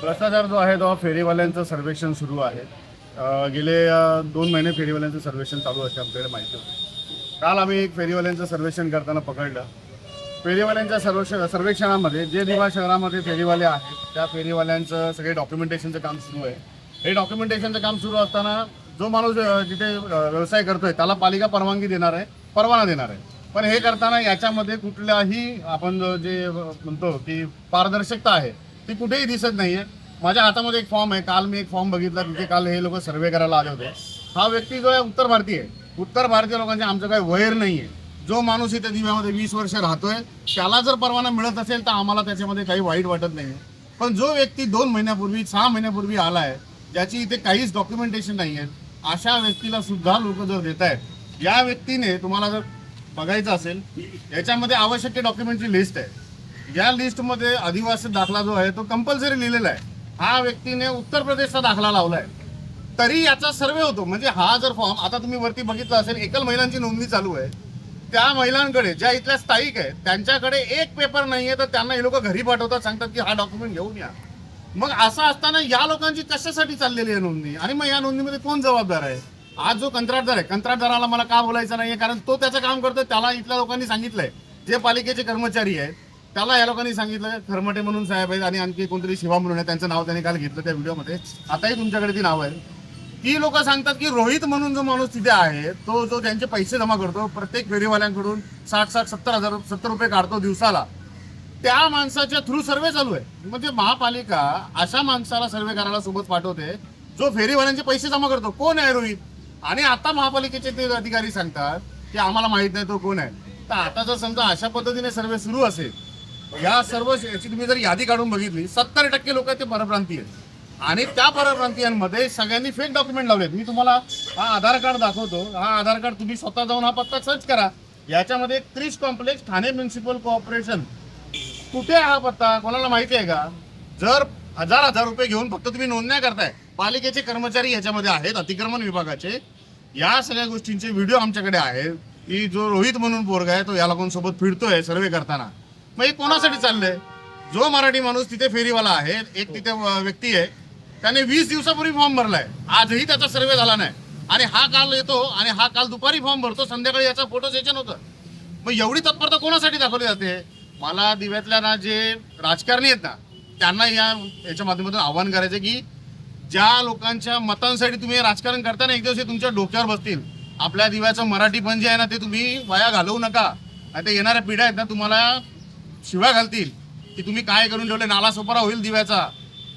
भ्रष्टाचार जो आहे तो फेरीवाल्यांचं सर्वेक्षण सुरू आहे. गेले 2 महिने फेरीवाल्यांचं सर्वेक्षण चालू असते आपल्याला माहिती होतं. काल आम्ही एक फेरीवाल्यांचं सर्वेक्षण करताना पकडलं. फेरीवाल्यांच्या सर्वेक्षणामध्ये जे दिवा शहरामध्ये फेरीवाले आहेत त्या फेरीवाल्यांचं सगळे डॉक्युमेंटेशनचं काम सुरू आहे. हे डॉक्युमेंटेशनचं काम सुरू असताना जो माणूस जिथे व्यवसाय करतोय त्याला पालिका परवानगी देणार आहे, परवाना देणार आहे. पण हे करताना याच्यामध्ये कुठल्याही आपण जे म्हणतो की पारदर्शकता आहे ती कुठेही दिसत नाहीये. माझ्या हातामध्ये एक फॉर्म आहे. काल मी एक फॉर्म बघितला, तिथे काल हे लोक सर्वे करायला आले होते. हा व्यक्ती जो आहे उत्तर भारतीय आहे. उत्तर भारतीय लोकांचे आमचं काही वैर नाही आहे. जो माणूस इथे दिव्यामध्ये 20 वर्ष राहतोय त्याला जर परवाना मिळत असेल तर आम्हाला त्याच्यामध्ये काही वाईट वाटत नाही. पण जो व्यक्ती 2 महिन्यापूर्वी 6 महिन्यापूर्वी आला आहे, ज्याची इथे काहीच डॉक्युमेंटेशन नाही आहे, अशा व्यक्तीला सुद्धा लोक जर देत आहेत. या व्यक्तीने तुम्हाला जर बघायचं असेल याच्यामध्ये आवश्यक डॉक्युमेंटची लिस्ट आहे. या लिस्टमध्ये आदिवासी दाखला जो आहे तो कंपल्सरी लिहिलेला आहे. हा व्यक्तीने उत्तर प्रदेशचा दाखला लावलाय तरी याचा सर्वे होतो. म्हणजे हा जर फॉर्म आता तुम्ही वरती बघितला असेल, एकल महिलांची नोंदणी चालू आहे. त्या महिलांकडे ज्या इथल्या स्थायिक आहेत त्यांच्याकडे एक पेपर नाहीये तर त्यांना हे लोक घरी पाठवतात, सांगतात की हा डॉक्युमेंट घेऊन या. मग असं असताना या लोकांची कशासाठी चाललेली आहे नोंदणी आणि मग या नोंदणीमध्ये कोण जबाबदार आहे? आज जो कंत्राटदार आहे, कंत्राटदाराला मला का बोलायचं नाहीये, कारण तो त्याचं काम करतोय. त्याला इथल्या लोकांनी सांगितलंय, जे पालिकेचे कर्मचारी आहेत त्याला या लोकांनी सांगितलं, खरमटे म्हणून साहेब आहेत आणि आणखी कोणतरी शिवा म्हणून आहे, त्यांचं नाव त्यांनी काल घेतलं त्या व्हिडिओमध्ये. आताही तुमच्याकडे ती नाव आहे. ती लोक सांगतात की रोहित म्हणून जो माणूस तिथे आहे तो जो त्यांचे पैसे जमा करतो, प्रत्येक फेरीवाल्यांकडून 60-70 रुपये काढतो दिवसाला, त्या माणसाच्या थ्रू सर्वे चालू आहे. म्हणजे महापालिका अशा माणसाला सर्वे करायला सोबत पाठवते जो फेरीवाल्यांचे पैसे जमा करतो. कोण आहे रोहित? आणि आता महापालिकेचे ते अधिकारी सांगतात की आम्हाला माहित नाही तो कोण आहे. तर आता जर समजा अशा पद्धतीने सर्वे सुरू असेल, या सर्व याची तुम्ही जर यादी काढून बघितली, 70% लोक ते परप्रांतीय आहेत आणि त्या परप्रांतीयांमध्ये सगळ्यांनी फेक डॉक्युमेंट लावलेत. मी तुम्हाला हा आधार कार्ड दाखवतो. हा आधार कार्ड तुम्ही स्वतः जाऊन हा पत्ता सर्च करा. याच्यामध्ये Krish complex Thane municipal corporation, कुठे आहे हा पत्ता कोणाला माहिती आहे का? जर 1000 रुपये घेऊन फक्त तुम्ही नोंदण्या करताय, पालिकेचे कर्मचारी याच्यामध्ये आहेत, अतिक्रमण विभागाचे, या सगळ्या गोष्टींचे व्हिडिओ आमच्याकडे आहेत की जो रोहित म्हणून पोरगा आहे तो या लोकांसोबत फिरतोय सर्वे करताना. मग हे कोणासाठी चाललंय? जो मराठी माणूस तिथे फेरीवाला आहे, एक तिथे व्यक्ती आहे, त्याने 20 दिवसापूर्वी फॉर्म भरलाय, आजही त्याचा सर्वे झाला नाही. आणि हा काल येतो आणि हा काल दुपारी फॉर्म भरतो, संध्याकाळी याचा फोटो सेशन होतं. मग एवढी तत्परता कोणासाठी दाखवली जाते? मला दिव्यातल्या ना जे राजकारणी आहेत ना त्यांना याच्या माध्यमातून आव्हान करायचं की ज्या लोकांच्या मतांसाठी तुम्ही राजकारण करताना एक दिवस हे तुमच्या डोक्यावर बसतील. आपल्या दिव्याचं मराठीपण जे आहे ना ते तुम्ही वाया घालवू नका. आणि ते येणाऱ्या पिढ्या आहेत ना तुम्हाला शिव्या घालतील की तुम्ही काय करून ठेवले, नाला सोपारा होईल दिव्याचा.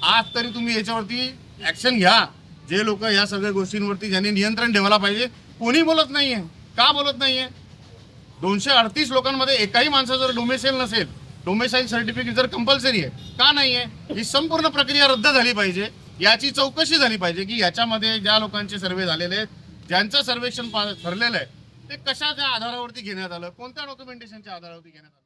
आज तरी तुम्ही याच्यावरती ऍक्शन घ्या. जे लोक या सगळ्या गोष्टींवरती ज्यांनी नियंत्रण ठेवायला पाहिजे, कोणी बोलत नाहीये. का बोलत नाहीये? 238 लोकांमध्ये एकाही माणसाचं जर डोमेसाईल नसेल, डोमेसाईल सर्टिफिकेट जर कंपल्सरी आहे, का नाहीये? ही संपूर्ण प्रक्रिया रद्द झाली पाहिजे. याची चौकशी झाली पाहिजे की याच्यामध्ये ज्या लोकांचे सर्वे झालेले आहेत, ज्यांचं सर्वेक्षण ठरलेलं आहे, ते कशाच्या आधारावरती घेण्यात आलं, कोणत्या डॉक्युमेंटेशनच्या आधारावरती घेण्यात आलं.